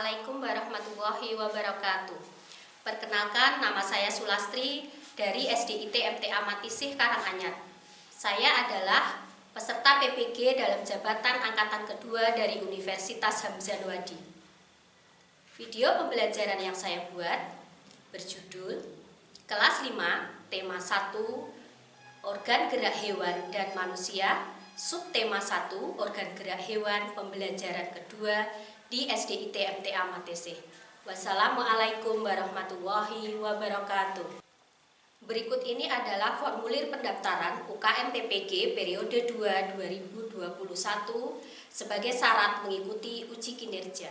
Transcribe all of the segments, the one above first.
Assalamualaikum warahmatullahi wabarakatuh. Perkenalkan, nama saya Sulastri dari SDIT MTA Matisih Karanganyar. Saya adalah peserta PPG dalam jabatan angkatan kedua dari Universitas Hamzah Wadi. Video pembelajaran yang saya buat berjudul Kelas 5, Tema 1, Organ Gerak Hewan dan Manusia, Subtema 1, Organ Gerak Hewan, pembelajaran kedua di SDIT MTA Matisih. Wassalamualaikum warahmatullahi wabarakatuh. Berikut ini adalah formulir pendaftaran UKM PPG periode 2 2021 sebagai syarat mengikuti uji kinerja.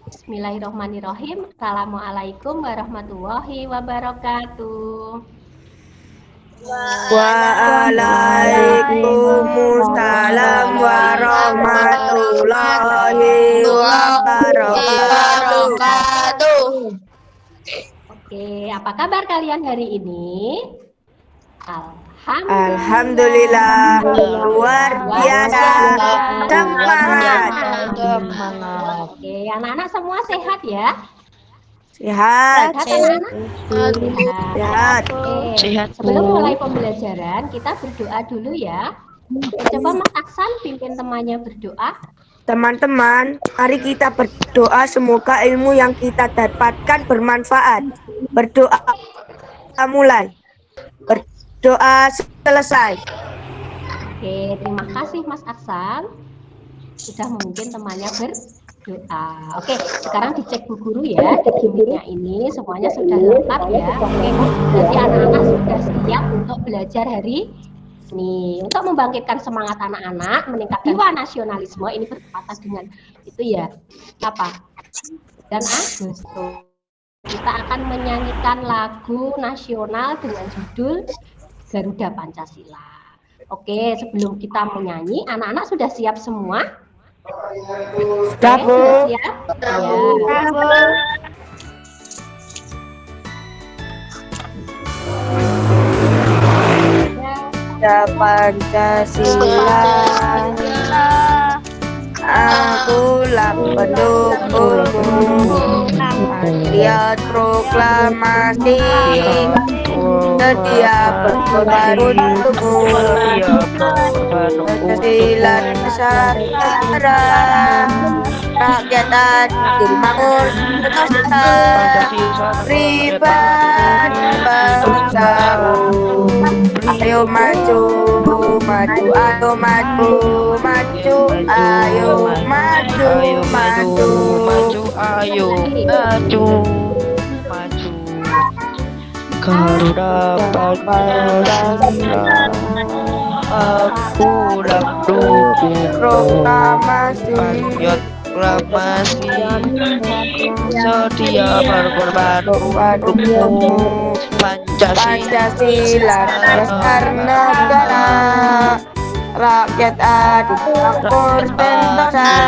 Bismillahirrahmanirrahim. Assalamualaikum warahmatullahi wabarakatuh. Waalaikumsalam warahmatullahi wabarakatuh. Oke, apa kabar kalian hari ini? Alhamdulillah, luar biasa, semangat. Oke, anak-anak semua sehat ya? Sehat. Sehat. Sehat. Sebelum mulai pembelajaran, kita berdoa dulu ya. Coba Mas Aksan pimpin temannya berdoa. Teman-teman, mari kita berdoa semoga ilmu yang kita dapatkan bermanfaat. Berdoa mulai. Berdoa selesai. Oke, terima kasih Mas Aksan. Sudah memimpin temannya berdoa. Oke, sekarang dicek Bu Guru ya. Dokumennya ini semuanya sudah lengkap ya. Oke, berarti anak-anak sudah siap untuk belajar hari ini. Untuk membangkitkan semangat anak-anak, meningkatkan jiwa nasionalisme, ini bertepatan dengan itu ya. Apa? Dan Agustus. Kita akan menyanyikan lagu nasional dengan judul Garuda Pancasila. Oke, sebelum kita menyanyi, anak-anak sudah siap semua? Sudah, Bu. Siap? Ya. Pancasila, akulah pendukungmu, patriot proklamasi, sedia berkorban untukmu, Pancasila Nusantara, rakyat adil makmur sejahtera, pribadi bangsaku. Ayo maju, maju, ayo maju, maju, ayo maju, maju, maju, ayo maju, maju. Garuda Pancasila, akulah pendukung proklamasi, patriot proklamasi, sedia berkorban untukmu, Pancasila dasar negara, rakyat adil makmur sejahtera,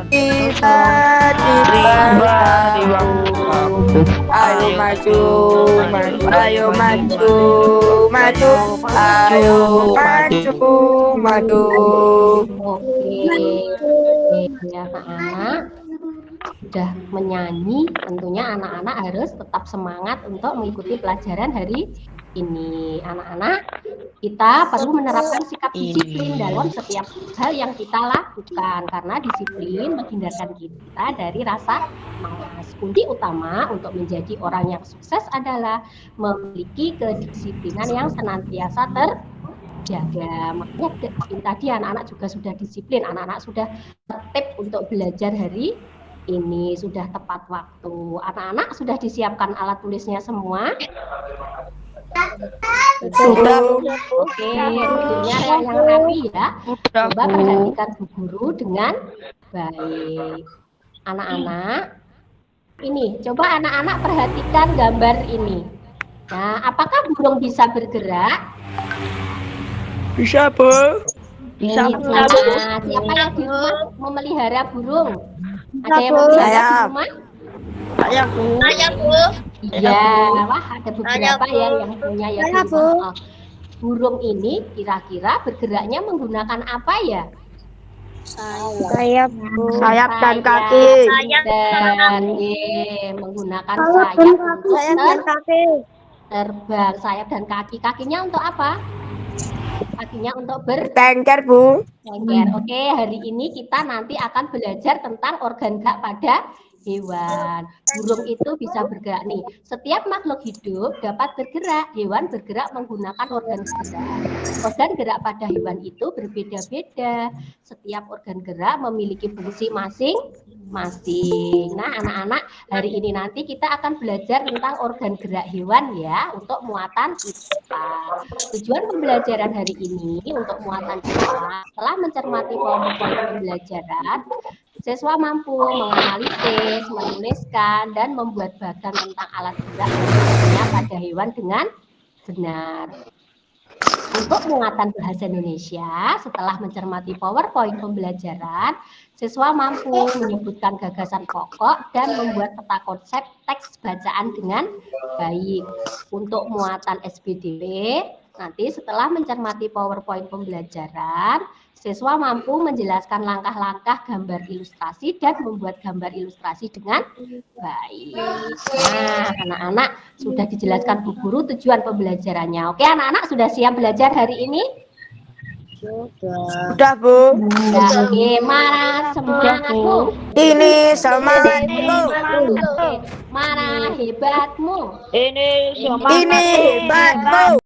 kita diberi. Ayo maju, maju, ayo maju, maju, ayo maju, maju. Oke, ya anak-anak sudah menyanyi, tentunya anak-anak harus tetap semangat untuk mengikuti pelajaran hari ini. Anak-anak, kita perlu menerapkan sikap disiplin dalam setiap hal yang kita lakukan, karena disiplin menghindarkan kita dari rasa malas. Kunci utama untuk menjadi orang yang sukses adalah memiliki kedisiplinan yang senantiasa terjaga. Makanya tadi anak-anak juga sudah disiplin, anak-anak sudah tertib untuk belajar hari ini, sudah tepat waktu. Anak-anak sudah disiapkan alat tulisnya semua? Sudah. Oke, duduknya yang rapi ya. Coba perhatikan Bu Guru dengan baik. Anak-anak, ini coba anak-anak perhatikan gambar ini. Nah, apakah burung bisa bergerak? Bisa, Bu. Bisa. Nah, siapa yang di rumah memelihara burung? Ada yang memelihara di rumah? Saya, Bu. Iya, wah ada beberapa ya yang punya ya di rumah. Burung ini kira-kira bergeraknya menggunakan apa ya? Sayap, Bu. Sayap dan kaki. Dan menggunakan sayap untuk terbang. Sayap dan kaki. Kakinya untuk apa? Kakinya untuk Tengker, Bu. bertengger. Oke, hari ini kita nanti akan belajar tentang organ gerak pada hewan. Burung itu bisa bergerak nih. Setiap makhluk hidup dapat bergerak. Hewan bergerak menggunakan organ gerak. Organ gerak pada hewan itu berbeda-beda. Setiap organ gerak memiliki fungsi masing-masing. Nah, anak-anak, hari ini nanti kita akan belajar tentang organ gerak hewan ya, untuk muatan kita. Tujuan pembelajaran hari ini untuk muatan kita, setelah mencermati poin-poin pembelajaran, siswa mampu menganalisis, menuliskan, dan membuat bagan tentang alat gerak pada hewan dengan benar. Untuk muatan bahasa Indonesia, setelah mencermati PowerPoint pembelajaran, siswa mampu menyebutkan gagasan pokok dan membuat peta konsep teks bacaan dengan baik. Untuk muatan SPDW, nanti setelah mencermati PowerPoint pembelajaran, siswa mampu menjelaskan langkah-langkah gambar ilustrasi dan membuat gambar ilustrasi dengan baik. Nah, anak-anak sudah dijelaskan Bu Guru tujuan pembelajarannya. Oke, anak-anak sudah siap belajar hari ini? Udah, Bu. Ya, oke, mana semangatmu? Ini semangatku. Mana hebatmu? Ini Ini hebatku.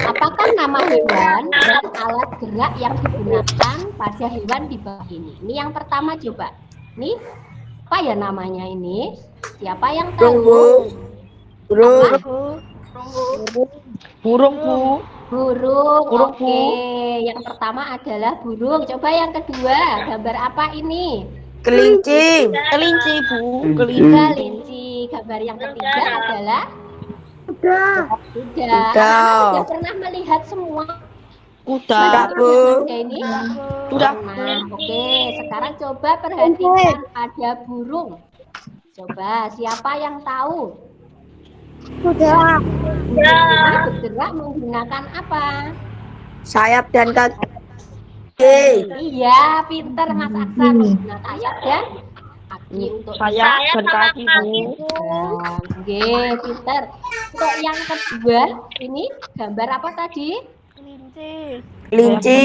Apakah nama hewan dan alat gerak yang digunakan pada hewan di bawah ini? Ini yang pertama coba. Ini apa ya namanya ini? Siapa yang tahu? Burung. burung, Bu. Burung. Burung, Oke. Yang pertama adalah burung. Coba yang kedua, gambar apa ini? Kelinci. Kelinci, Bu. Kelinci. Gambar yang ketiga adalah kuda. Anak-anak sudah pernah melihat semua Kuda. Bu. kuda ini? Sudah. Nah, oke. Sekarang coba perhatikan ada burung. Coba siapa yang tahu? Kuda. Ini bergerak menggunakan apa? Sayap dan kaki. Iya, pinter Mas Aksan, menggunakan sayap dan kaki untuk Sayap dan kaki, Bu. Oke, pinter. Untuk yang kedua, ini gambar apa tadi? Kelinci. Kelinci.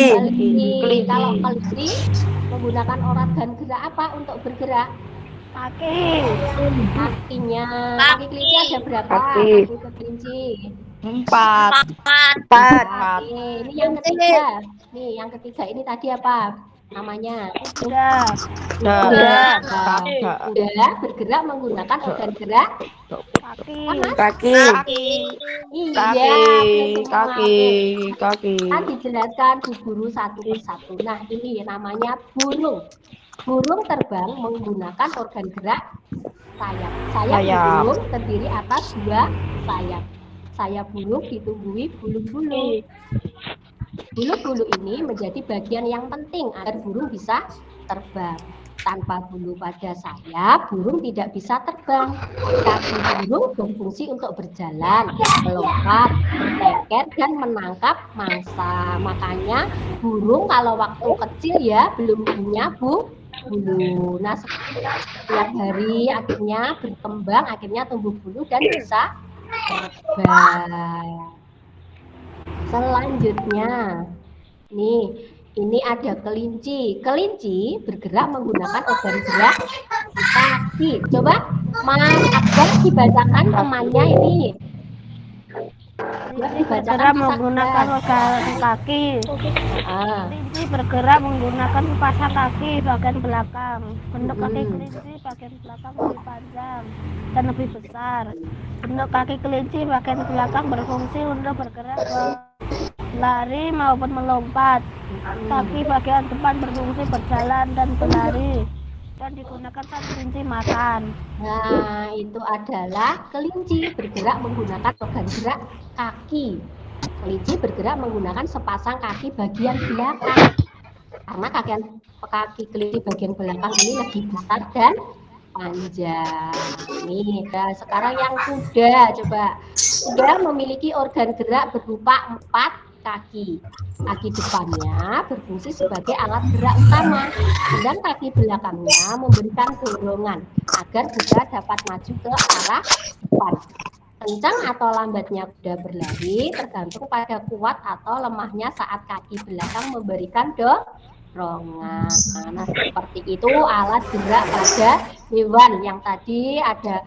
Kalau kelinci menggunakan organ gerak apa untuk bergerak? Kakinya. Kaki kelinci ada berapa? Kaki. Kaki kelinci. 4. Oke, ini yang ketiga. Nih, yang ketiga ini tadi apa? Namanya? Kuda. Kuda bergerak menggunakan organ gerak Kaki. iya, Kaki. kan dijelaskan Bu Guru satu persatu. Nah, ini namanya burung. Burung terbang menggunakan organ gerak sayap. Sayap. Burung terdiri atas 2 sayap. Sayap burung ditumbuhi bulu-bulu. Bulu-bulu ini menjadi bagian yang penting agar burung bisa terbang. Tanpa bulu pada sayap, burung tidak bisa terbang. Kaki burung berfungsi untuk berjalan, melompat, bertengger, dan menangkap mangsa. Makanya burung kalau waktu kecil ya belum punya bulu. Nah, setiap hari akhirnya berkembang, akhirnya tumbuh bulu dan bisa terbang. Selanjutnya, nih, ini ada kelinci. Kelinci bergerak menggunakan organ gerak kaki. Coba Mas Akbar dibacakan temannya ini. Bergerak menggunakan organ kaki. Kelinci bergerak menggunakan pasang kaki bagian belakang. Bentuk kaki kelinci bagian belakang lebih panjang dan lebih besar. Bentuk kaki kelinci bagian belakang berfungsi untuk bergerak berlari maupun melompat. Kaki bagian depan berfungsi berjalan dan berlari dan digunakan saat kelinci makan. Nah, itu adalah kelinci bergerak menggunakan organ gerak kaki. Kelinci bergerak menggunakan sepasang kaki bagian belakang. karena kaki kelinci bagian belakang ini lebih besar dan panjang. Nih, nah sekarang yang kuda, coba. Kuda memiliki organ gerak berupa 4 kaki. Kaki depannya berfungsi sebagai alat gerak utama, sedang kaki belakangnya memberikan dorongan agar kuda dapat maju ke arah depan. Kencang atau lambatnya kuda berlari tergantung pada kuat atau lemahnya saat kaki belakang memberikan dorongan. Nah, seperti itu alat gerak pada hewan yang tadi ada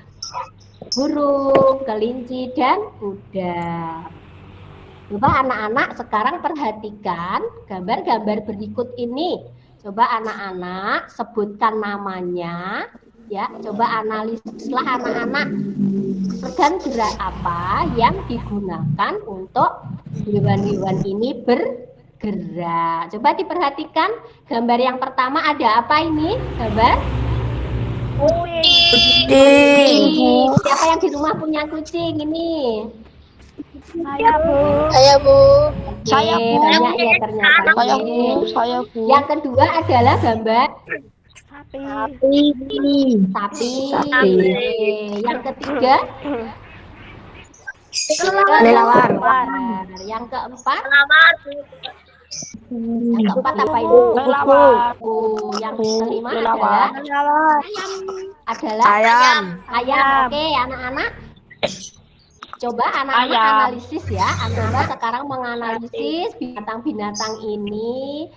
burung, kelinci, dan kuda. Coba anak-anak sekarang perhatikan gambar-gambar berikut ini. Coba anak-anak sebutkan namanya, ya. Coba analisislah anak-anak organ gerak apa yang digunakan untuk hewan-hewan ini bergerak. Coba diperhatikan gambar yang pertama ada apa ini? Gambar Kucing. Siapa yang di rumah punya kucing ini? Saya, Bu. Saya, Bu. Oke, Saya, Bu. banyak ya ternyata. Saya Oke. Bu, saya Bu. Yang kedua adalah gambar Sapi. sapi. Oke. Yang ketiga Kelelawar. Yang keempat apa ini? Kelelawar. Yang kelima Kelelawar. adalah Ayam. ayam. Oke, anak-anak. Coba anak-anak Ayam. analisis ya. Anak-anak sekarang menganalisis binatang-binatang ini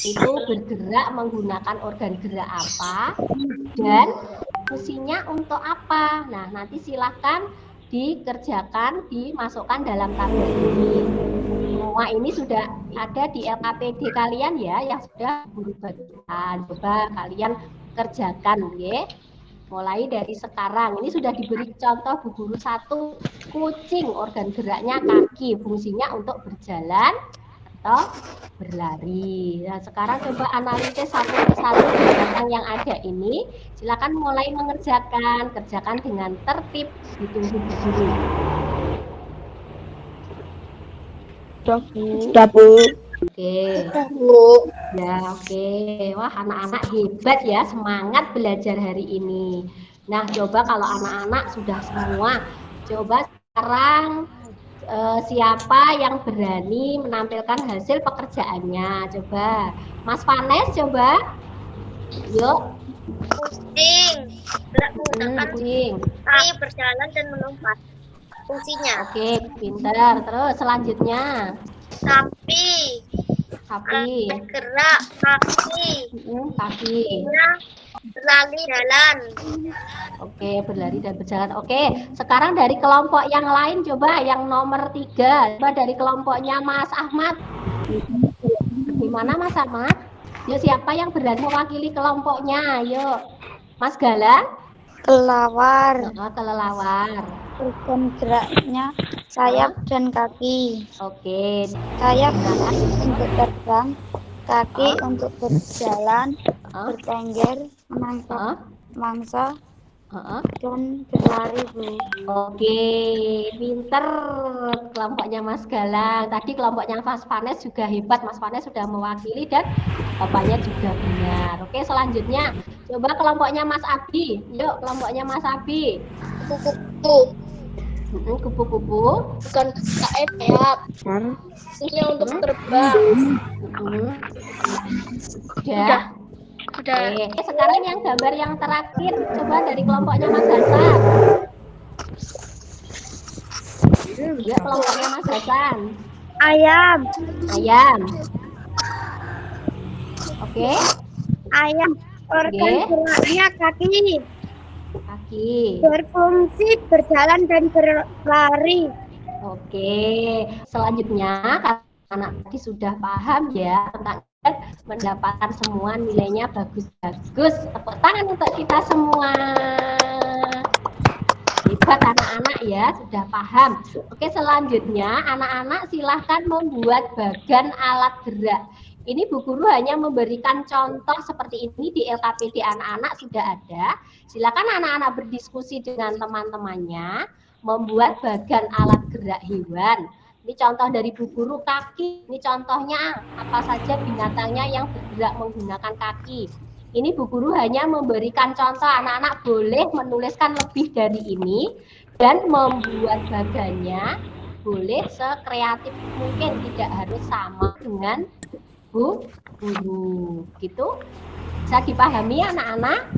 itu bergerak menggunakan organ gerak apa dan fungsinya untuk apa. Nah, nanti silahkan dikerjakan, dimasukkan dalam tabel ini. Semua ini sudah ada di LKPD kalian ya, yang sudah guru bagian. Coba kalian kerjakan, ya. Mulai dari sekarang, ini sudah diberi contoh Bu Guru 1, kucing, organ geraknya kaki, fungsinya untuk berjalan atau berlari. Nah, sekarang coba analisis satu persatu binatang yang ada ini. Silakan mulai mengerjakan, kerjakan dengan tertib, ditunggu Bu Guru. Sudah, Bu. Oke. Bu. Ya, oke. Wah, anak-anak hebat ya, semangat belajar hari ini. Nah, coba kalau anak-anak sudah semua, coba sekarang siapa yang berani menampilkan hasil pekerjaannya? Coba, Mas Vanes, coba. Yuk. Kucing gerak menggunakan Kucing. kaki berjalan dan melompat. Fungsinya Oke, pintar. Terus selanjutnya, sapi sapi. gerak kaki Kaki. berlari jalan. Oke, berlari dan berjalan. Oke, sekarang dari kelompok yang lain coba yang nomor 3. Coba dari kelompoknya Mas Ahmad. Gimana Mas Ahmad? Yuk, siapa yang berani mewakili kelompoknya? Yuk. Mas Galang? Kelelawar. Kelelawar. Organ geraknya sayap dan kaki. Oke. Sayap untuk terbang, kaki untuk berjalan, Hah? bertengger, menangkap mangsa, Heeh. dan berlari, Bu. Oke, pinter kelompoknya Mas Galang. Tadi kelompoknya Mas Vanes juga hebat. Mas Vanes sudah mewakili dan bapaknya juga benar. Oke, selanjutnya coba kelompoknya Mas Abi. Yuk, kelompoknya Mas Abi. Kupu-kupu. Kupu-kupu. Bukan sayap. Fungsinya untuk terbang. Ya. Oke, sekarang yang gambar yang terakhir coba dari kelompoknya Mas Hasan. Ya, kelompoknya Mas Hasan. Ayam. Ayam. Oke, Ayam. Organ Oke. geraknya kaki. kaki. Berfungsi berjalan dan berlari. Oke, selanjutnya karena anak tadi sudah paham ya tentang mendapatkan semua nilainya bagus-bagus. Tepuk tangan untuk kita semua. Hebat anak-anak ya, sudah paham. Oke, selanjutnya anak-anak silahkan membuat bagan alat gerak. Ini Bu Guru hanya memberikan contoh seperti ini di LKPD anak-anak sudah ada. Silakan anak-anak berdiskusi dengan teman-temannya, membuat bagan alat gerak hewan. Ini contoh dari Bu Guru kaki. Ini contohnya apa saja binatangnya yang bergerak menggunakan kaki. Ini Bu Guru hanya memberikan contoh, anak-anak boleh menuliskan lebih dari ini dan membuat bagannya boleh sekreatif mungkin, tidak harus sama dengan Bu Guru. Gitu. Bisa dipahami anak-anak?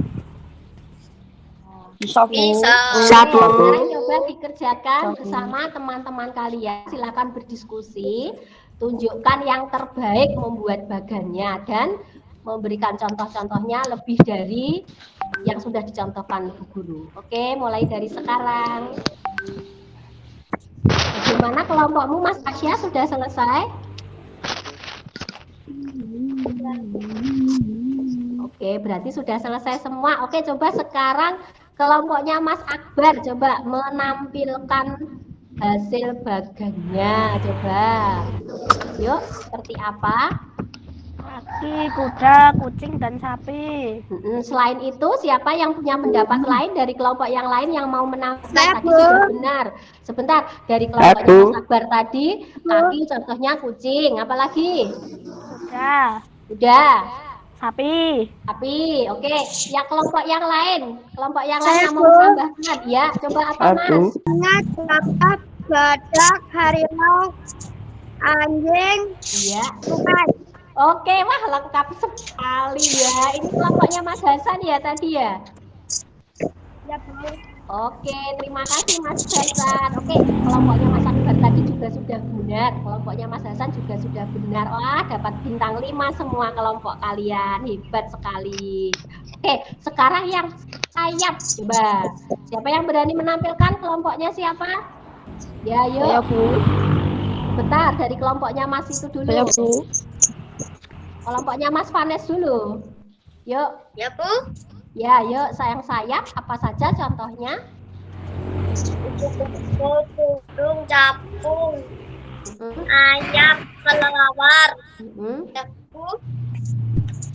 Bisa, Bu. Bisa. Oke, sekarang coba dikerjakan bersama teman-teman kalian. Silakan berdiskusi, tunjukkan yang terbaik membuat bagannya dan memberikan contoh-contohnya lebih dari yang sudah dicontohkan Bu Guru. Oke, mulai dari sekarang. Bagaimana kelompokmu, Mas Asya, sudah selesai? Oke, berarti sudah selesai semua. Oke, coba sekarang kelompoknya Mas Akbar coba menampilkan hasil bagannya. Coba. Yuk, seperti apa? Kaki, kuda, kucing, dan sapi. Selain itu, siapa yang punya pendapat lain dari kelompok yang lain yang mau menampilkan Saya, tadi Bu. sudah benar? Sebentar, dari kelompoknya Bu. Mas Akbar tadi, kaki contohnya kucing, apalagi? Kuda, Udah. sapi. Tapi, oke. Yang kelompok yang lain Saya, yang mau Bu. menambahkan, ya. Coba apa, Mas? Singa, gagak, badak, harimau, anjing, Iya. tupai. Oke, wah lengkap sekali ya. Ini kelompoknya Mas Hasan ya tadi ya. Ya, Bu. Oke, terima kasih Mas Hasan. Oke, kelompoknya Mas Akbar tadi juga sudah benar. Kelompoknya Mas Hasan juga sudah benar. Wah, dapat bintang 5 semua kelompok kalian. Hebat sekali. Oke, sekarang yang sayap. Coba. Siapa yang berani menampilkan kelompoknya siapa? Ya, Saya, yuk. Bu. Bentar, dari kelompoknya Mas itu dulu. Saya, Bu. Kelompoknya Mas Vanes dulu. Yuk. Ya, Bu. Ya, yuk sayang sayap. Apa saja contohnya? Kupu-kupu, burung, capung, Hmm, ayam, kelelawar. hmm. Ya, Bu.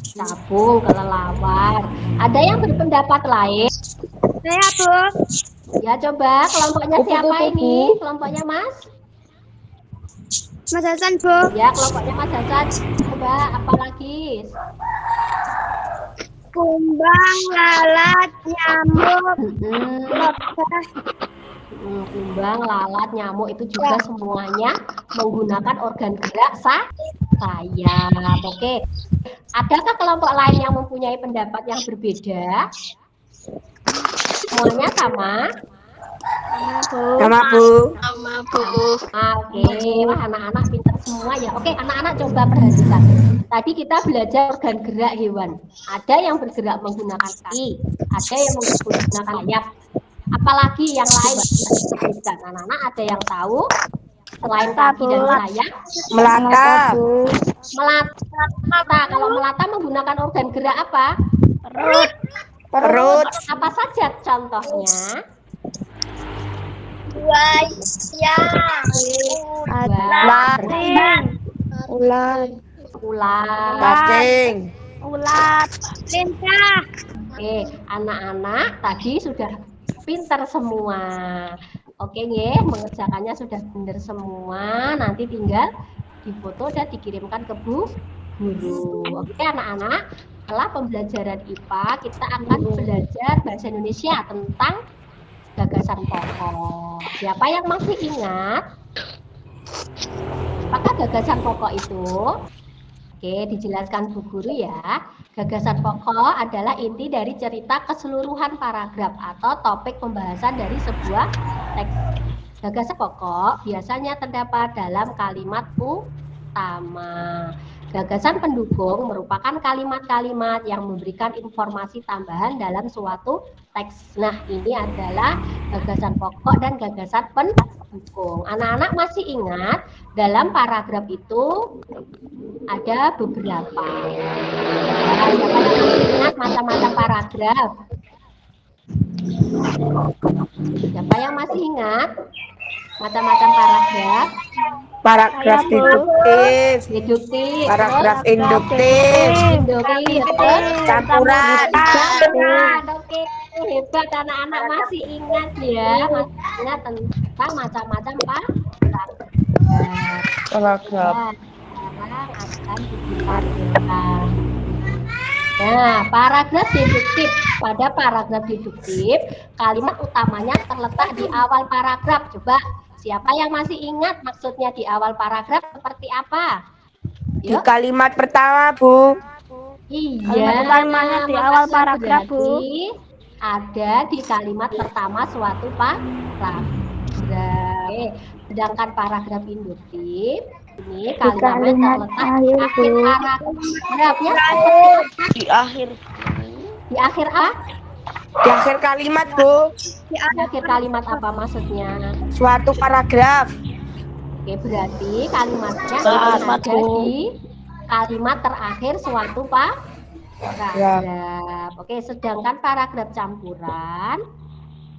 Capung, kelelawar. Ada yang berpendapat lain? Saya, Bu. Ya, coba kelompoknya siapa Kupu-kupu. ini? Kelompoknya Mas? Mas Hasan, Bu. Ya, kelompoknya Mas Hasan. Coba apa lagi? Kumbang, lalat, nyamuk, Hmm, lebah. kumbang, lalat, nyamuk itu juga semuanya menggunakan organ gerak sayap. Oke. Adakah kelompok lain yang mempunyai pendapat yang berbeda? Semuanya sama? Sama, Bu. Oke, wah anak-anak pintar semua ya. Oke, anak-anak coba perhatikan. Tadi kita belajar organ gerak hewan. Ada yang bergerak menggunakan kaki, ada yang menggunakan sayap. Apalagi yang lain disebutkan. Anak-anak ada yang tahu selain kaki dan sayap? Melata. Melata. Kalau melata menggunakan organ gerak apa? Perut, Perut. Apa saja contohnya? Buaya. kucing, Ular. Ular. Cacing. ulat, Lintah. Oke, anak-anak tadi sudah pintar semua. Oke, nggih, mengerjakannya sudah benar semua. Nanti tinggal difoto dan dikirimkan ke Bu Guru. Oke, anak-anak, setelah pembelajaran IPA, kita akan belajar bahasa Indonesia tentang gagasan pokok. Siapa yang masih ingat? Apakah gagasan pokok itu? Oke, dijelaskan Bu Guru ya. Gagasan pokok adalah inti dari cerita keseluruhan paragraf atau topik pembahasan dari sebuah teks. Gagasan pokok biasanya terdapat dalam kalimat utama. Gagasan pendukung merupakan kalimat-kalimat yang memberikan informasi tambahan dalam suatu teks. Nah, ini adalah gagasan pokok dan gagasan pendukung. Anak-anak masih ingat dalam paragraf itu ada beberapa. Siapa yang masih ingat macam-macam paragraf? Siapa yang masih ingat macam-macam paragraf? Paragraf Saya, Bu. deduktif. Deduktif, Paragraf terus induktif. induktif, terus Campuran. campuran. Oke, hebat anak-anak masih ingat ya, masih ingat tentang macam-macam paragraf. Paragraf. Nah, sekarang akan dijelaskan. Nah, paragraf deduktif. Pada paragraf deduktif, kalimat utamanya terletak di awal paragraf. Coba, siapa yang masih ingat maksudnya di awal paragraf seperti apa? Di kalimat pertama, Bu. Iya, Kalimat utamanya di awal makanya paragraf, Bu. berarti ada di kalimat pertama suatu paragraf. Oke, sedangkan paragraf induktif ini kalimatnya terletak di akhir paragrafnya seperti apa? Di akhir. Di akhir apa? Di akhir kalimat, Bu. Di akhir kalimat apa maksudnya? Suatu paragraf. Oke, berarti kalimatnya Kalimat, akan ada Bu. di kalimat terakhir suatu paragraf. Oke, sedangkan paragraf campuran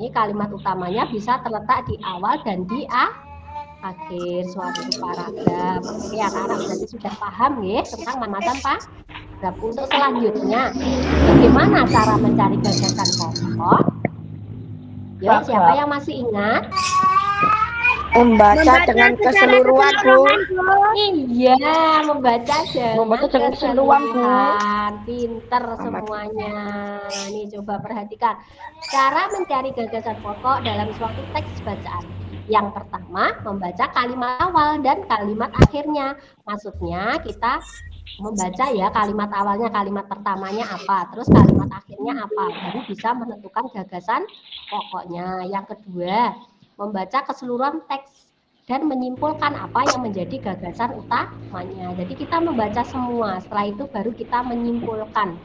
ini kalimat utamanya bisa terletak di awal dan di akhir suatu paragraf. Oke, anak-anak berarti sudah paham ya tentang macam paragraf. Untuk selanjutnya, bagaimana cara mencari gagasan pokok? Yuk, siapa yang masih ingat? Membaca dengan keseluruhan, Bu. Iya, membaca dengan keseluruhan, Bu. Pinter semuanya. Nih coba perhatikan. Cara mencari gagasan pokok dalam suatu teks bacaan. Yang pertama, membaca kalimat awal dan kalimat akhirnya. Maksudnya kita membaca ya kalimat awalnya, kalimat pertamanya apa, terus kalimat akhirnya apa, baru bisa menentukan gagasan pokoknya. Yang kedua, membaca keseluruhan teks dan menyimpulkan apa yang menjadi gagasan utamanya. Jadi kita membaca semua, setelah itu baru kita menyimpulkan.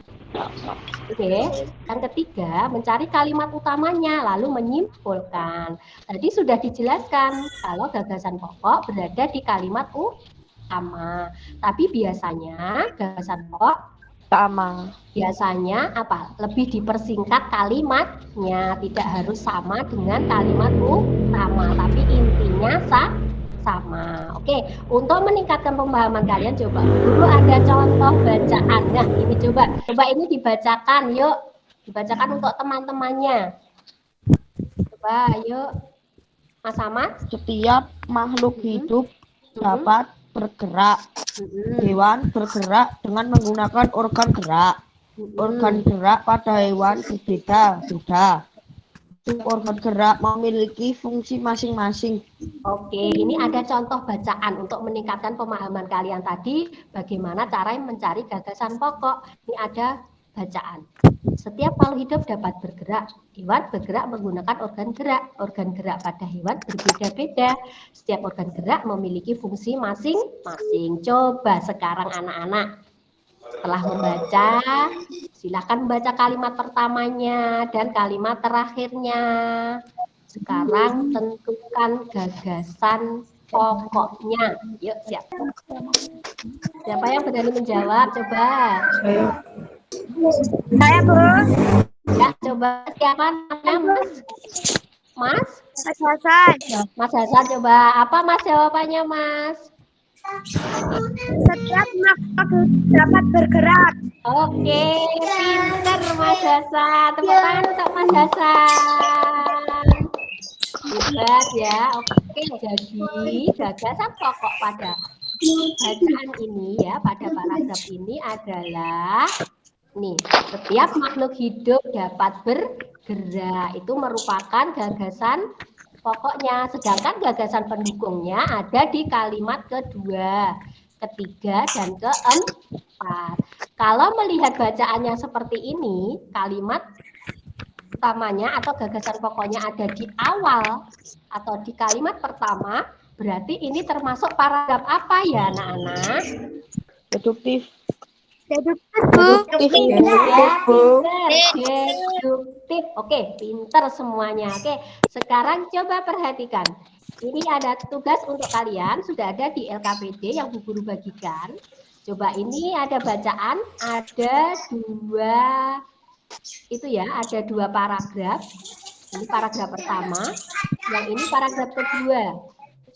Oke, yang ketiga mencari kalimat utamanya lalu menyimpulkan. Tadi sudah dijelaskan kalau gagasan pokok berada di kalimat utama. Tapi biasanya gagasan pokok biasanya apa? Lebih dipersingkat kalimatnya, tidak harus sama dengan kalimat utama, tapi intinya sama. Oke, untuk meningkatkan pemahaman kalian coba dulu ada contoh bacaan. Nah, ini coba ini dibacakan, yuk. Dibacakan untuk teman-temannya. Coba, yuk. Mas Ahmad. Setiap makhluk hidup dapat bergerak. Hewan bergerak dengan menggunakan organ gerak. Organ gerak pada hewan berbeda-beda. Organ gerak memiliki fungsi masing-masing. Oke, ini ada contoh bacaan untuk meningkatkan pemahaman kalian tadi bagaimana cara mencari gagasan pokok. Ini ada bacaan. Setiap makhluk hidup dapat bergerak. Hewan bergerak menggunakan organ gerak. Organ gerak pada hewan berbeda-beda. Setiap organ gerak memiliki fungsi masing-masing. Coba sekarang anak-anak setelah membaca, silakan membaca kalimat pertamanya dan kalimat terakhirnya. Sekarang tentukan gagasan pokoknya. Yuk, siap. Siapa yang berani menjawab? Coba. Saya, Bu. Ya, coba siapa namanya, Mas? Mas? Mas Hasan. Mas Hasan, coba. Apa Mas jawabannya, Mas? Setiap makhluk dapat bergerak. Oke, pinter Mas Hasan. Tepuk tangan untuk Mas Hasan. Hebat ya. Oke, jadi gagasan pokok pada bacaan ini ya, pada paragraf ini adalah nih, setiap makhluk hidup dapat bergerak. Itu merupakan gagasan pokoknya, sedangkan gagasan pendukungnya ada di kalimat kedua, ketiga, dan keempat. Kalau melihat bacaan yang seperti ini, kalimat utamanya atau gagasan pokoknya ada di awal atau di kalimat pertama, berarti ini termasuk paragraf apa ya anak-anak? Deduktif. Deduktif, Bu. Deduktif. Oke, pinter semuanya. Oke, sekarang coba perhatikan. Ini ada tugas untuk kalian, sudah ada di LKPD yang Bu Guru bagikan. Coba ini ada bacaan, ada ada dua paragraf. Ini paragraf pertama, yang ini paragraf kedua.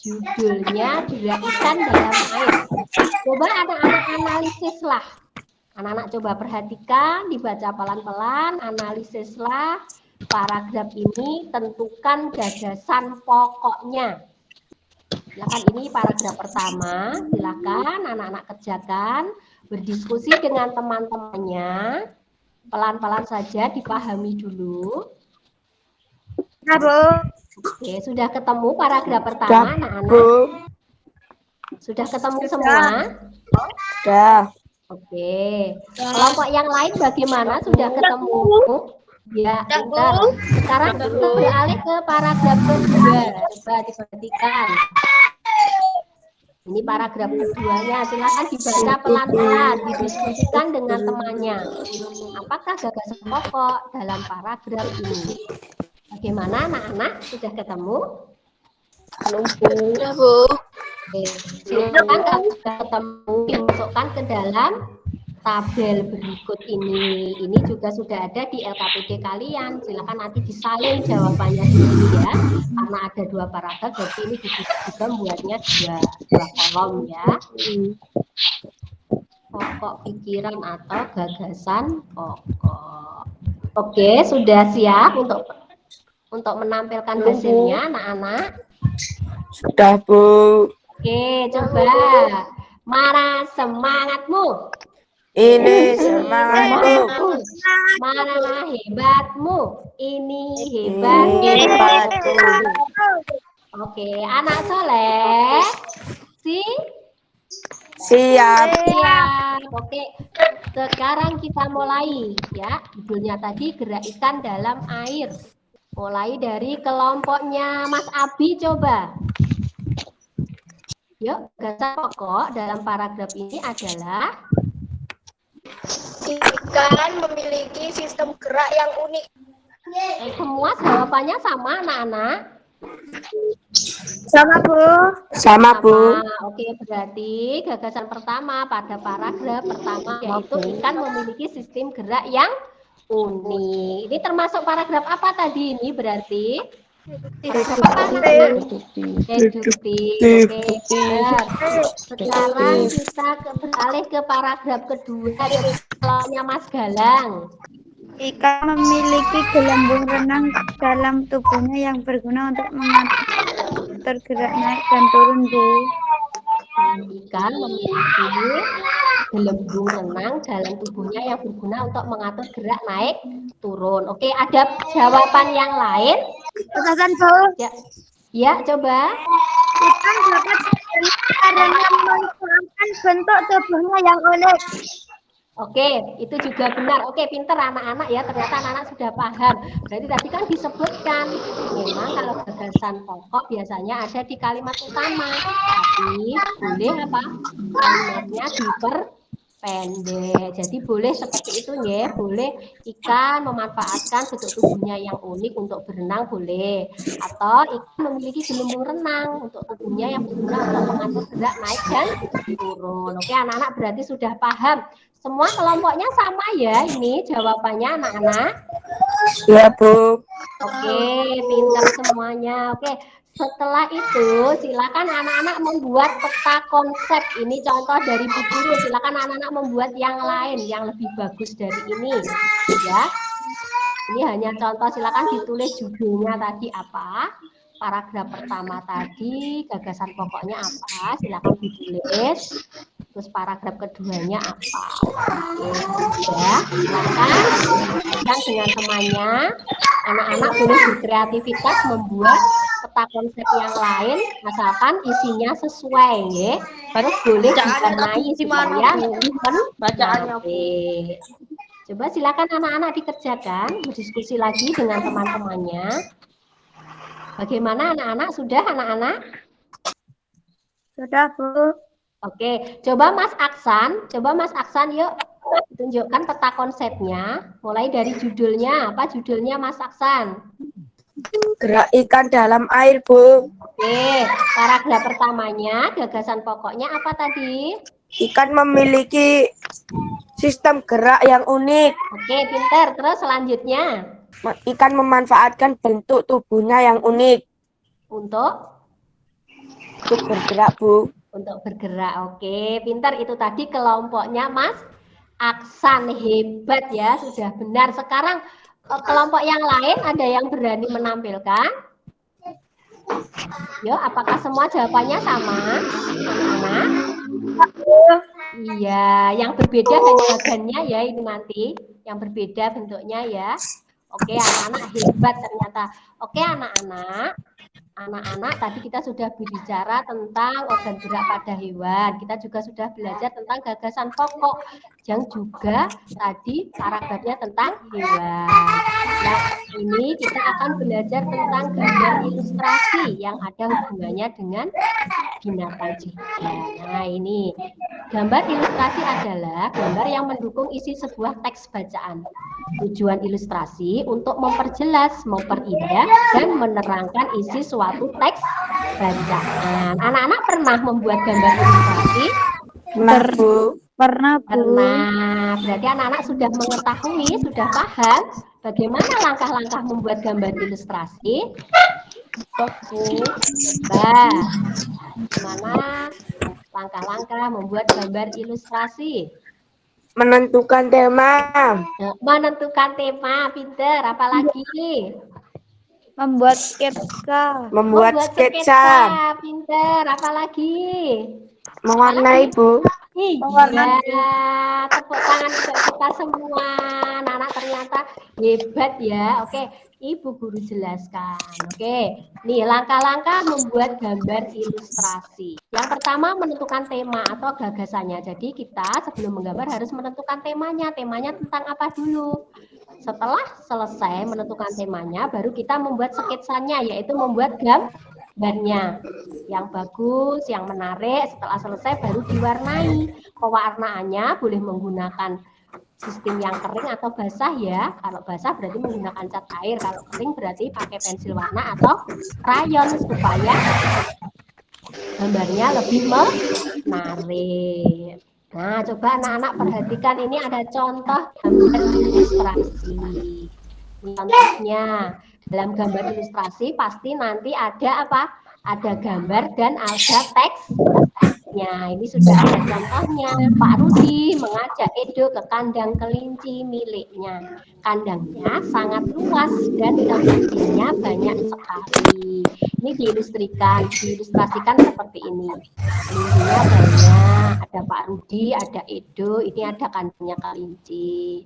Judulnya Gerak Ikan Dalam Air. Coba anak-anak analisislah. Anak-anak coba perhatikan, dibaca pelan-pelan, analisislah paragraf ini, tentukan gagasan pokoknya. Silakan, ini paragraf pertama. Silakan anak-anak kerjakan, berdiskusi dengan teman-temannya. Pelan-pelan saja dipahami dulu. Ya, Bu. Oke, sudah ketemu paragraf pertama, anak-anak? Bu. Sudah ketemu semua? Sudah. Oke. Kelompok yang lain bagaimana? Sudah ketemu? Ya, pintar. Sekarang kita beralih ke paragraf kedua. Coba diperhatikan. Ini paragraf keduanya. Silakan dibaca pelan-pelan, didiskusikan dengan temannya. Apakah gagasan pokok dalam paragraf ini? Bagaimana anak-anak? Sudah ketemu? Ya, Bu. Oke, silakan kalau sudah ketemu dimasukkan ke dalam tabel berikut ini. Ini juga sudah ada di LKPD kalian. Silakan nanti disalin jawabannya sendiri ya. Karena ada 2 paragraf, jadi ini juga buatnya dua kolom ya. Pokok pikiran atau gagasan pokok. Oke, sudah siap untuk menampilkan hasilnya anak-anak? Sudah, Bu. Oke, coba. Mana semangatmu? Ini semangatku. Mana hebatmu? Ini hebatmu. Hebatku. Oke, anak soleh. Siap. Siap. Oke, sekarang kita mulai ya. Judulnya tadi gerak ikan dalam air. Mulai dari kelompoknya Mas Abi coba. Yuk, gagasan pokok dalam paragraf ini adalah Ikan memiliki sistem gerak yang unik. semua jawabannya sama anak-anak. Sama, Bu. Sama, Bu. Oke, berarti gagasan pertama pada paragraf pertama yaitu ikan memiliki sistem gerak yang unik. Ini termasuk paragraf apa tadi ini berarti? Paragraf apa? Deduktif. Oke, benar. Sekarang kita beralih ke paragraf kedua, kelompoknya Mas Galang. Ikan memiliki gelembung renang dalam tubuhnya yang berguna untuk mengatur gerak naik dan turun, Bu. Ikan memiliki gelembung renang dalam tubuhnya yang berguna untuk mengatur gerak naik turun. Oke, ada jawaban yang lain? Gagasan, Bu. Ya, coba. Ikan dapat karena menggunakan bentuk tubuhnya yang unik. Oke, itu juga benar. Oke, pinter anak-anak ya. Ternyata anak-anak sudah paham. Berarti tadi kan disebutkan memang kalau gagasan pokok biasanya ada di kalimat utama. Tapi boleh apa? Kalimatnya diperpendek. Jadi boleh seperti itu ya. Boleh ikan memanfaatkan bentuk tubuhnya yang unik untuk berenang boleh. Atau ikan memiliki gelembung renang untuk tubuhnya yang berguna untuk mengatur gerak naik dan turun. Oke, anak-anak berarti sudah paham. Semua kelompoknya sama ya ini jawabannya anak-anak? Ya, Bu. Oke, pintar semuanya. Oke, setelah itu silakan anak-anak membuat peta konsep. Ini contoh dari Bu Guru. Silakan anak-anak membuat yang lain yang lebih bagus dari ini. Ya. Ini hanya contoh, silakan ditulis judulnya tadi apa. Paragraf pertama tadi, gagasan pokoknya apa, silakan ditulis. Terus paragraf keduanya apa? Oke, ya, silakan diskusikan dengan temannya. Anak-anak boleh berkreativitas membuat peta konsep yang lain, asalkan isinya sesuai, ya. Terus boleh diwarnai supaya Bacaannya. oke. Coba silakan anak-anak dikerjakan, berdiskusi lagi dengan teman-temannya. Bagaimana anak-anak? Sudah anak-anak? Sudah, Bu. Oke, coba Mas Aksan yuk tunjukkan peta konsepnya. Mulai dari judulnya, apa judulnya Mas Aksan? Gerak ikan dalam air, Bu. Oke, paragraf pertamanya, gagasan pokoknya apa tadi? Ikan memiliki sistem gerak yang unik. Oke, pinter. Terus selanjutnya, Ikan memanfaatkan bentuk tubuhnya yang unik untuk bergerak, Bu. untuk bergerak. Oke, pintar. Itu tadi kelompoknya Mas Aksan. Hebat ya, sudah benar. Sekarang kelompok yang lain ada yang berani menampilkan? Yo, apakah semua jawabannya sama, anak-anak? Iya, yang berbeda hanya bagannya ya ini nanti, yang berbeda bentuknya ya. Oke, anak-anak hebat ternyata. Oke, anak-anak tadi kita sudah berbicara tentang organ gerak pada hewan. Kita juga sudah belajar tentang gagasan pokok yang juga tadi paragrafnya tentang hewan. Nah, ini kita akan belajar tentang gambar ilustrasi yang ada hubungannya dengan binatang juga. Nah, ini gambar ilustrasi adalah gambar yang mendukung isi sebuah teks bacaan. Tujuan ilustrasi untuk memperjelas, memperindah, dan menerangkan isi suatu teks bacaan. Anak-anak pernah membuat gambar ilustrasi? Pernah, Bu. Pernah, Bu. Pernah. Berarti anak-anak sudah mengetahui, sudah paham bagaimana langkah-langkah membuat gambar ilustrasi? Coba. Gimana langkah-langkah membuat gambar ilustrasi? Menentukan tema. Menentukan tema, pinter. Apalagi? Membuat sketsa. Membuat sketsa. Pinter. Apalagi? Mewarnai, Bu. Iya, tepuk tangan untuk kita semua. Anak-anak ternyata hebat ya. Oke, Ibu Guru jelaskan. Oke, nih langkah-langkah membuat gambar ilustrasi. Yang pertama menentukan tema atau gagasannya. Jadi kita sebelum menggambar harus menentukan temanya. Temanya tentang apa dulu? Setelah selesai menentukan temanya, baru kita membuat sketsanya, yaitu membuat gambarnya yang bagus, yang menarik. Setelah selesai baru diwarnai. Pewarnaannya boleh menggunakan sistem yang kering atau basah ya. Kalau basah berarti menggunakan cat air, kalau kering berarti pakai pensil warna atau krayon supaya gambarnya lebih menarik. Nah, coba anak-anak perhatikan, ini ada contoh gambar ilustrasi. Ini contohnya. Dalam gambar ilustrasi pasti nanti ada apa? Ada gambar dan ada teksnya. Ini sudah ada contohnya. Pak Rudi mengajak Edo ke kandang kelinci miliknya. Kandangnya sangat luas dan kelincinya banyak sekali. Ini diilustrasikan seperti ini. Kelincinya banyak. Ada Pak Rudi, ada Edo. Ini ada kandangnya kelinci.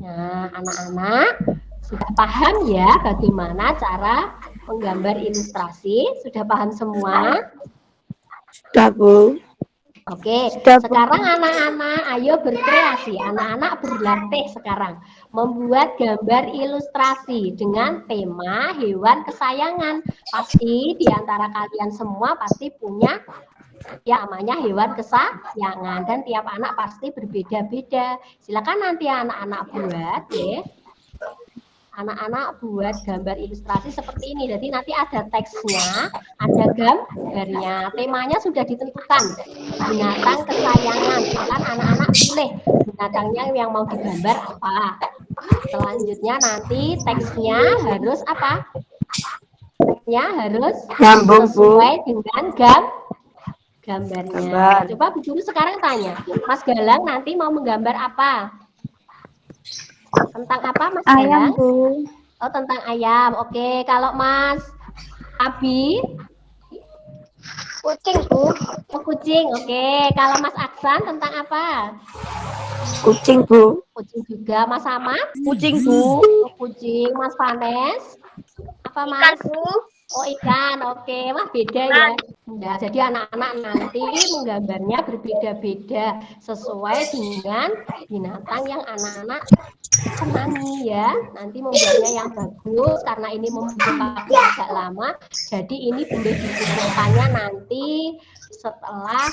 Nah, anak-anak sudah paham ya bagaimana cara menggambar ilustrasi? Sudah paham semua? Sudah, Bu. Oke, sekarang anak-anak ayo berkreasi. Anak-anak berlatih sekarang membuat gambar ilustrasi dengan tema hewan kesayangan. Pasti di antara kalian semua pasti punya yang namanya hewan kesayangan dan tiap anak pasti berbeda-beda. Silakan nanti anak-anak buat ya. Anak-anak buat gambar ilustrasi seperti ini. Jadi nanti ada teksnya, ada gambarnya. Temanya sudah ditentukan. Binatang kesayangan. Silakan anak-anak pilih binatangnya yang mau digambar apa. Selanjutnya nanti teksnya harus apa? Teksnya harus Nyambung, Bu. sesuai dengan gambarnya. Coba Bu Guru sekarang tanya, Mas Galang nanti mau menggambar apa? Tentang apa, Mas Ayam, Galang? Bu. Oh, tentang ayam. Oke, kalau Mas Abi? Kucing, Bu. Oh, kucing. Oke, kalau Mas Aksan tentang apa? Kucing, Bu. Kucing juga. Mas Ahmad? Kucing, Bu. Oh, kucing. Mas Vanes? Apa, Ikan, Mas? Bu. Oh, ikan. Oke, wah beda ya. Nah, jadi anak-anak nanti menggambarnya berbeda-beda sesuai dengan binatang yang anak-anak senangi ya. Nanti membuatnya yang bagus karena ini membutuhkan waktu agak lama. Jadi ini boleh dikumpulkannya nanti setelah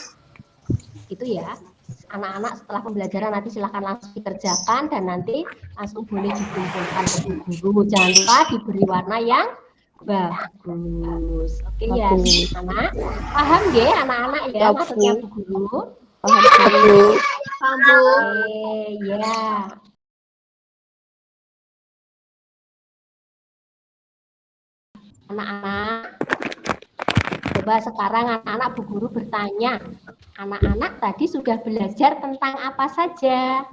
itu ya. Anak-anak setelah pembelajaran nanti silahkan langsung dikerjakan dan nanti langsung boleh dikumpulkan ke guru. Jangan lupa diberi warna yang bagus. Oke ya, anak. Paham ya anak-anak ya maksudnya Bu Guru? Paham, Bu. Paham, Bu. Oke, ya. Anak-anak, coba sekarang anak-anak Bu Guru bertanya. Anak-anak tadi sudah belajar tentang apa saja?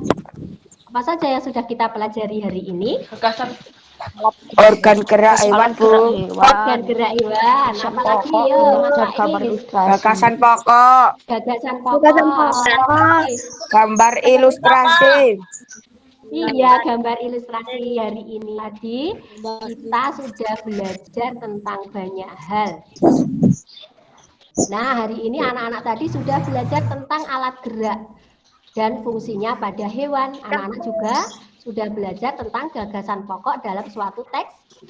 Apa saja yang sudah kita pelajari hari ini? Organ gerak hewan, Bu. Organ gerak hewan. Apalagi yuk, Mas Gambar Faiz. ilustrasi. Gagasan pokok. Gagasan pokok. Apalagi? Gambar ilustrasi. Iya, gambar ilustrasi hari ini tadi kita sudah belajar tentang banyak hal. Nah, hari ini anak-anak tadi sudah belajar tentang alat gerak dan fungsinya pada hewan. Anak-anak juga sudah belajar tentang gagasan pokok dalam suatu teks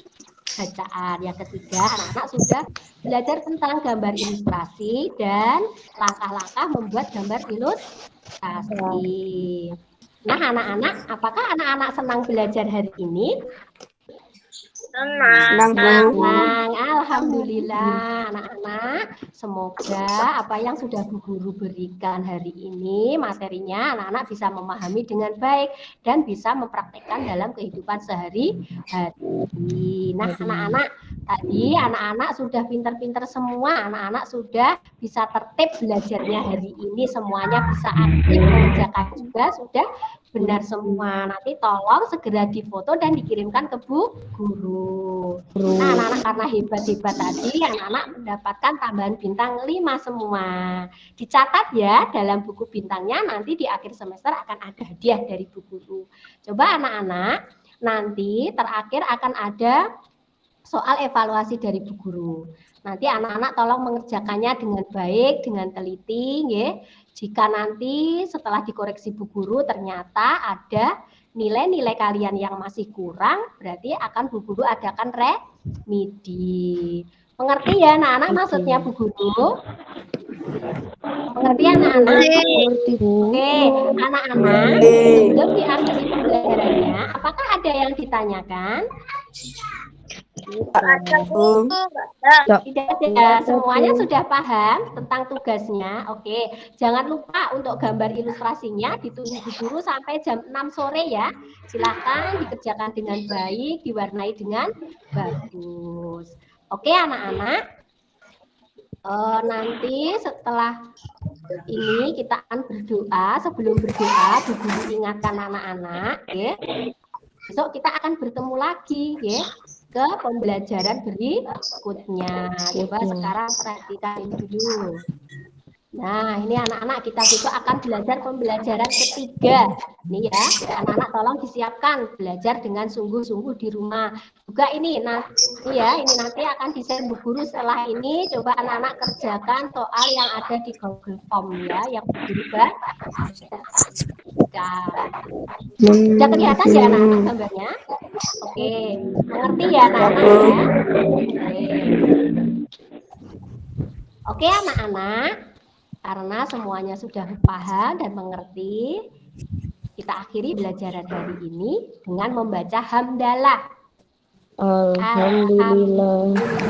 bacaan. Yang ketiga, anak-anak sudah belajar tentang gambar ilustrasi dan langkah-langkah membuat gambar ilustrasi. Nah, anak-anak, apakah anak-anak senang belajar hari ini? Senang, Bu. Senang, alhamdulillah anak-anak. Semoga apa yang sudah Bu Guru berikan hari ini materinya anak-anak bisa memahami dengan baik dan bisa mempraktekkan dalam kehidupan sehari-hari. Nah, anak-anak tadi anak-anak sudah pinter-pinter semua, anak-anak sudah bisa tertib belajarnya hari ini, semuanya bisa aktif mengerjakan juga sudah benar semua. Nanti tolong segera difoto dan dikirimkan ke Bu Guru. Nah, anak-anak karena hebat-hebat tadi, anak-anak mendapatkan tambahan bintang 5 semua. Dicatat ya dalam buku bintangnya, nanti di akhir semester akan ada hadiah dari Bu Guru. Coba anak-anak, nanti terakhir akan ada soal evaluasi dari Bu Guru. Nanti anak-anak tolong mengerjakannya dengan baik, dengan teliti, ya. Jika nanti setelah dikoreksi Bu Guru ternyata ada nilai-nilai kalian yang masih kurang, berarti akan Bu Guru adakan remedi. Mengerti ya anak-anak maksudnya Bu Guru? Mengerti anak-anak? Oke, anak-anak, sebelum diakhiri pembelajarannya, apakah ada yang ditanyakan? Tidak ada, semuanya sudah paham tentang tugasnya. Oke, jangan lupa untuk gambar ilustrasinya ditunggu Bu Guru sampai jam 6 sore ya. Silakan dikerjakan dengan baik, diwarnai dengan bagus. Oke anak-anak, nanti setelah ini kita akan berdoa. Sebelum berdoa, Bu Guru ingatkan anak-anak, ya. Besok kita akan bertemu lagi, ya, ke pembelajaran berikutnya. Coba sekarang perhatikan ini dulu. Nah, ini anak-anak kita juga akan belajar pembelajaran ketiga. Ini ya, anak-anak tolong disiapkan belajar dengan sungguh-sungguh di rumah. Juga ini nanti ya, ini nanti akan di-share Bu Guru setelah ini. Coba anak-anak kerjakan soal yang ada di Google Form ya, yang Bu Guru sudah kelihatan ya anak-anak gambarnya? Oke, mengerti ya anak-anak ya? Oke anak-anak. Karena semuanya sudah paham dan mengerti, kita akhiri pembelajaran hari ini dengan membaca hamdalah.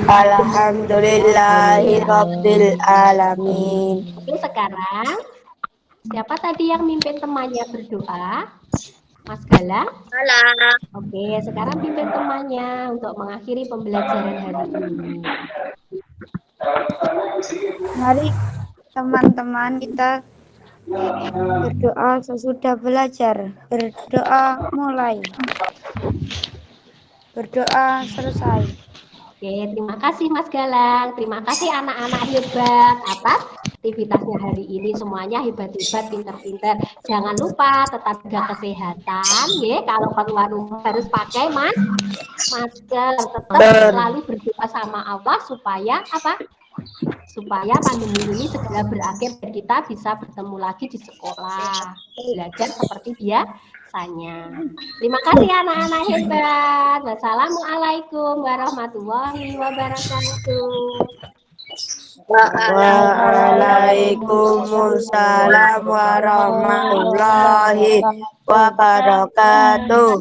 Alhamdulillahirabbil alamin. Oke, sekarang siapa tadi yang mimpin temannya berdoa? Mas Galang? Oke, sekarang pimpin temannya untuk mengakhiri pembelajaran hari ini. Mari teman-teman kita berdoa sesudah belajar. Berdoa mulai. Berdoa selesai. Oke, terima kasih Mas Galang. Terima kasih anak-anak hebat atas aktivitasnya hari ini. Semuanya hebat-hebat, pinter-pinter. Jangan lupa tetap jaga kesehatan. Ya, kalau keluar rumah harus pakai masker. Tetap selalu berdoa sama Allah supaya apa? Supaya pandemi ini segera berakhir dan kita bisa bertemu lagi di sekolah, belajar seperti biasanya. Terima kasih anak-anak hebat. Wassalamualaikum warahmatullahi wabarakatuh. Waalaikumsalam warahmatullahi wabarakatuh.